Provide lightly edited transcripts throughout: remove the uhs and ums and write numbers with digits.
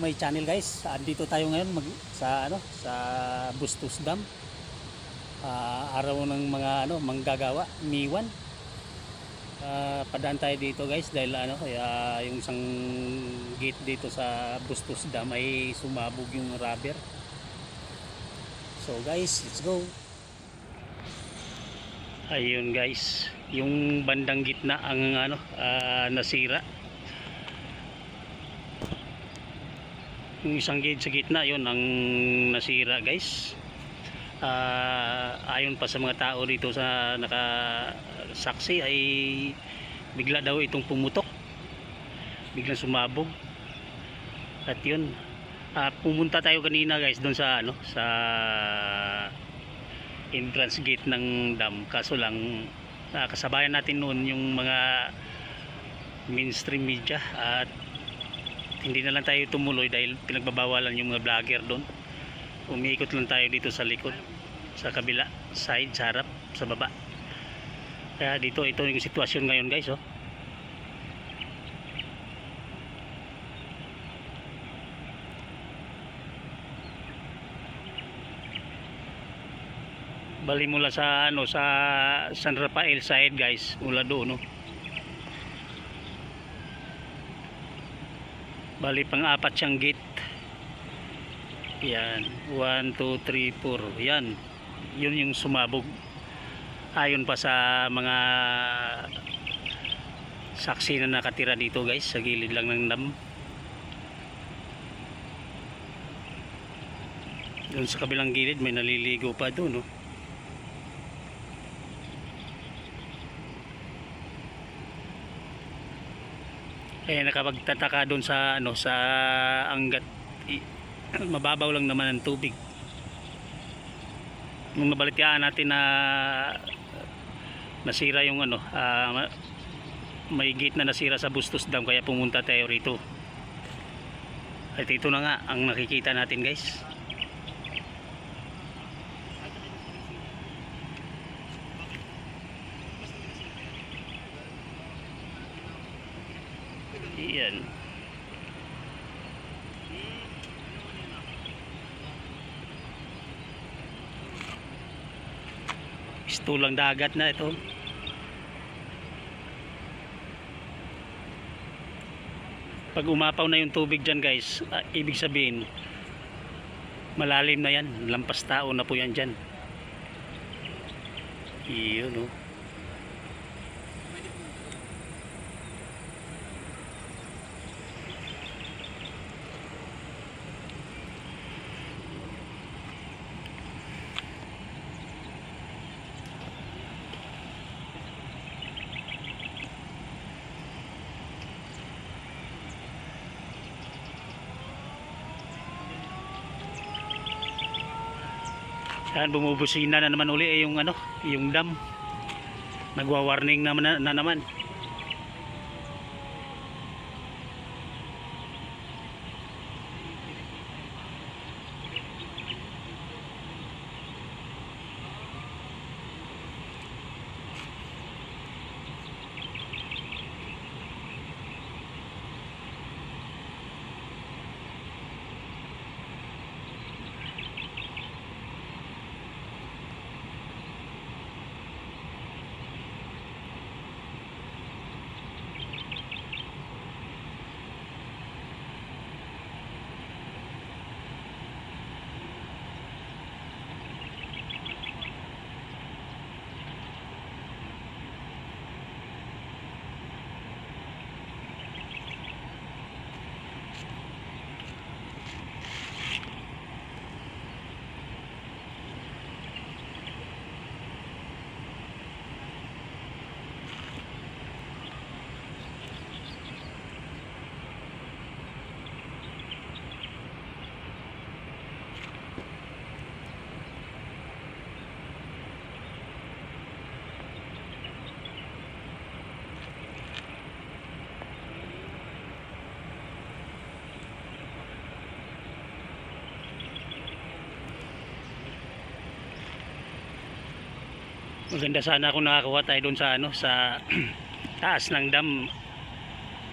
my channel guys. Andito tayo ngayon sa Bustos Dam. Araw ng mga manggagawa, Miwan. Padaan tayo dito guys dahil yung isang gate dito sa Bustos Dam ay sumabog yung rubber. So guys, let's go. Ayun guys, yung bandang gitna ang nasira. Yung isang gate sa gitna, yun ang nasira guys. Ayon pa sa mga tao dito sa nakasaksi ay bigla daw itong pumutok, biglang sumabog. At yun, pumunta tayo kanina guys doon sa sa entrance gate ng dam, kaso lang kasabayan natin noon yung mga mainstream media at hindi na lang tayo tumuloy dahil pinagbabawalan yung mga vlogger doon. Umiikot lang tayo dito sa likod, sa kabila side, sa harap, sa baba. Kaya dito, ito yung sitwasyon ngayon guys, oh. Bali mula sa sa San Rafael side guys, mula doon, no. Bali pang-apat siyang gate. Yan, 1, 2, 3, 4. Yan, yun yung sumabog. Ayon pa sa mga saksi na nakatira dito guys, sa gilid lang ng dam. Doon sa kabilang gilid may naliligo pa doon, no. Nakapagtataka doon sa sa anggat mababaw lang naman ang tubig. Nung nabalitaan natin na nasira yung may gate na nasira sa Bustos Dam, kaya pumunta tayo rito. At ito na nga ang nakikita natin guys. Yan. Istulang dagat na ito. Pag umapaw na yung tubig dyan guys, ibig sabihin malalim na yan, lampas tao na po yan dyan. Iyon, no. Yan, bumubusina na naman uli yung yung dam. Nagwa-warning naman na naman. Maganda sana kung nakakuha tayo doon sa sa taas ng dam.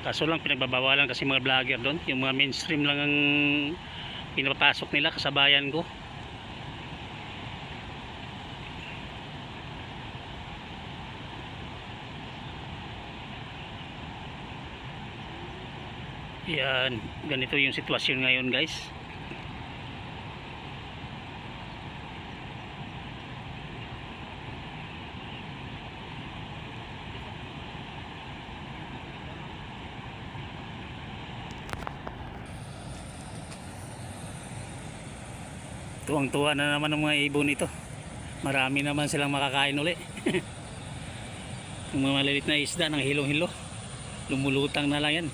Kaso lang pinagbabawalan kasi mga vlogger doon, yung mga mainstream lang ang pinapasok nila, kasabayan ko. Yan, ganito yung sitwasyon ngayon guys. Tuwang-tuwa na naman ng mga ibon ito. Marami naman silang makakain uli. Yung mga malilit na isda ng hilong-hilo, lumulutang na lang yan.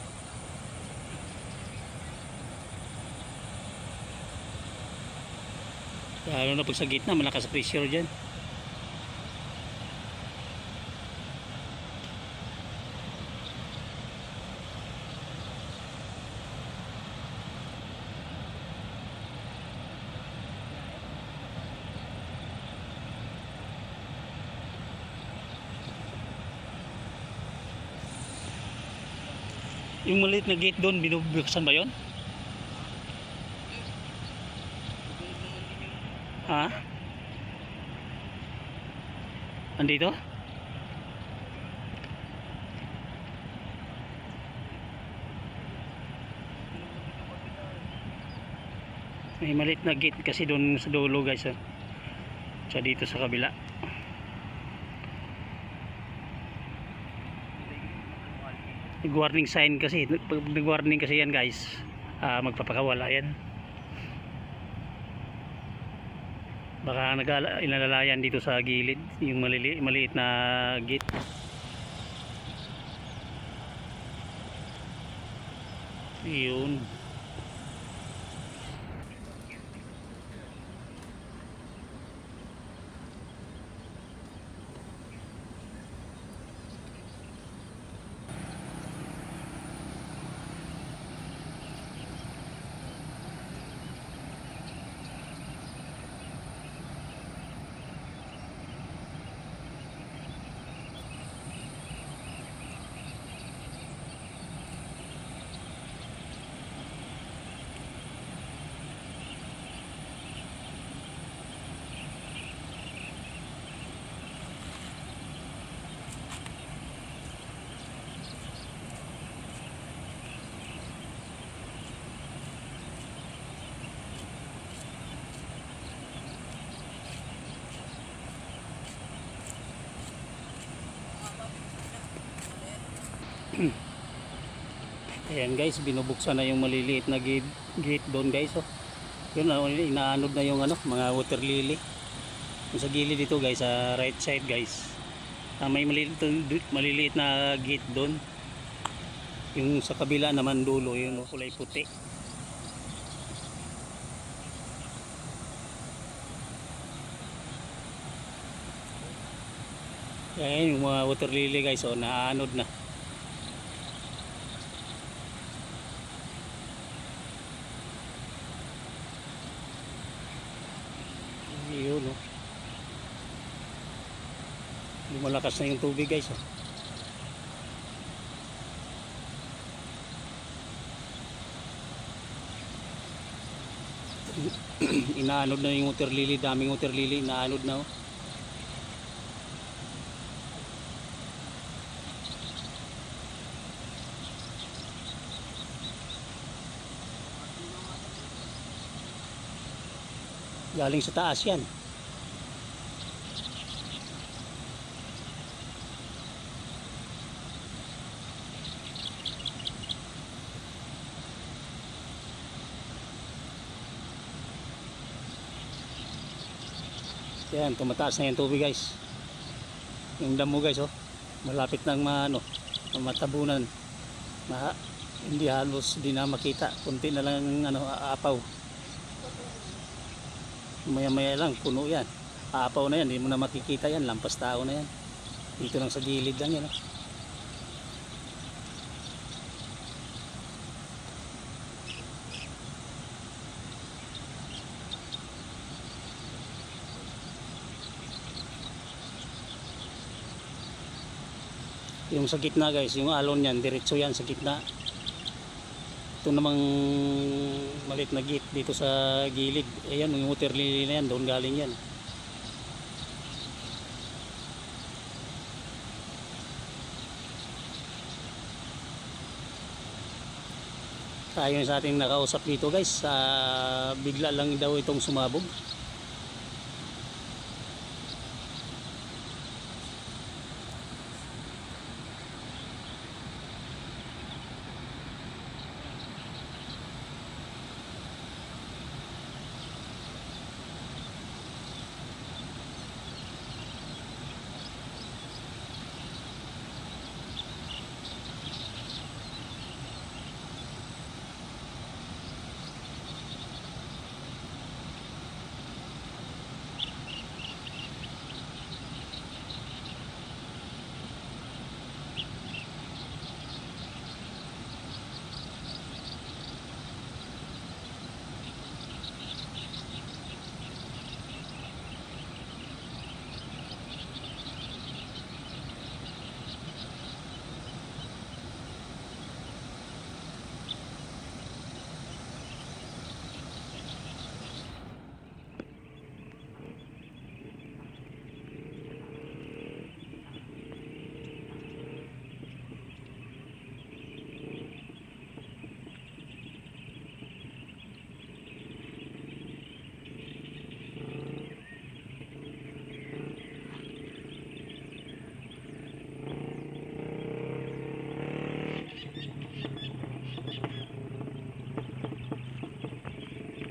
Lalo na pag sa gitna, malakas pressure dyan. Yung maliit na gate doon, binubuksan ba yun? Ha? Andito? May maliit na gate kasi doon sa dulo guys. Sa dito sa kabila. Nag-warning sign kasi. Nag-warning kasi yan guys. Magpapakawala yan. Baka inalalayan dito sa gilid yung maliit na gate. Yun. Ayan guys, binubuksan na yung maliliit na gate doon guys. Oh. Yun, inaanod na yung mga water lily. Yung sa gilid dito guys, sa right side guys. May maliliit na gate doon. Yung sa kabila naman dulo, yung kulay puti. Ayan yung mga water lily guys, oh, naanod na. Yun, oh. Lumalakas na yung tubig guys, oh. Inaanod na yung water lily, daming water lily, inaanod na, oh. Galing sa taas yan. Yan, tumataas na yung tubig guys. Yung damo guys, oh, malapit nang matabunan. Hindi halos di na makita, kunti na lang aapaw. Maya maya lang puno yan, aapaw na yan, hindi mo na makikita yan, lampas tao na yan. Dito lang sa gilid lang yan, oh. Yung sa gitna guys, yung alon yan, diretso yan sa gitna. Ito namang maliit na gate dito sa gilid. Ayan, yung water lily na yan, doon galing yan. Tayo sa ating nakausap dito guys, bigla lang daw itong sumabog.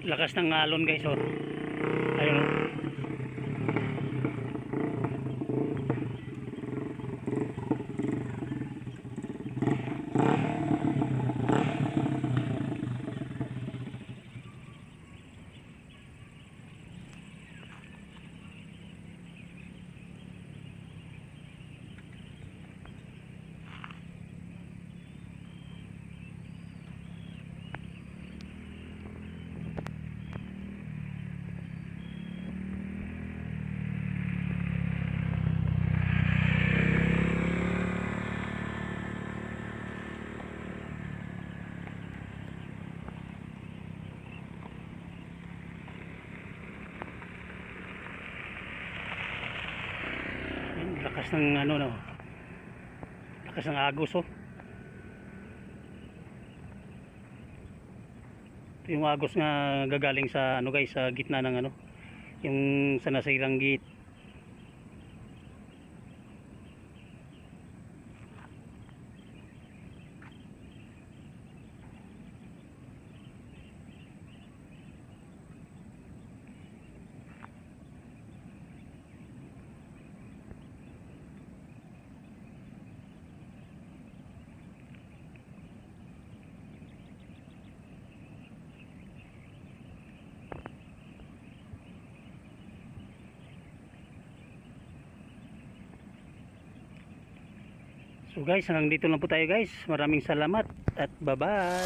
Lakas ng alon guys, oh. Ayun, oh. Lakas ng ano, no, lakas ng agos, oh. Ito yung agos nga gagaling sa ano guys, sa gitna ng ano, yung sa nasirang gate. So guys, hanggang dito lang po tayo guys. Maraming salamat at bye bye.